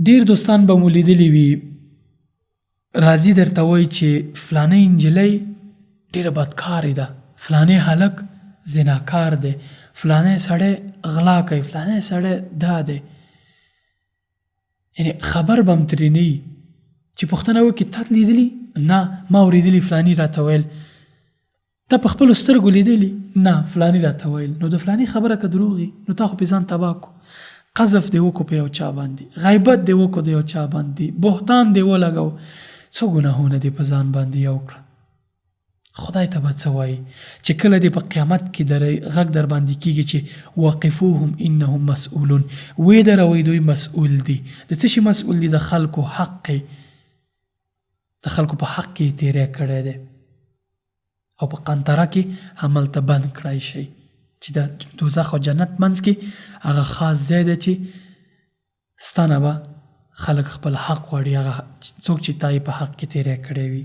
ډیر دوستان به مو لیدلي وي، راځي درته وایي چې فلانۍ نجلۍ ډېره بدکارې ده، فلانی هلک زناکار دی، فلانی سړی غلا کوي، فلانی سړی دا دی. یعنې خبر به هم ترې نه وي چې پوښتنه وکړي تا لیدلي؟ نه، ما اورېدلي فلاني راته ویل. تا په خپلو سترګو لیدلي؟ نه، فلاني راته ویل. نو د فلاني خبره که دروغ وي نو تا خو پې ځان تباه کړو. قذف دې وکړو په یو چا باندې، غیبت دې وکړو د یو چا باندې، بهتان دې ولګو، څو ګناهونه دې په ځان باندې یو کړه. خدای ته به څه وایي چې کله دې په قیامت کې غږ در باندې کېږي چې وقفوهم انهم مسئولون، وې دروئ دوی مسئول دي. د څه شي مسئول دي؟ د خلکو حق، د خلکو په حق کې تیری کړی دی او په قنطره کې هملته بند کړی شي چې د دوزخ او جنت منځ کې هغه خاص ځای دی چې ستا نه به خلک خپل حق غواړي، هغه څوک چې تا یې په حق کې تیری کړی وي.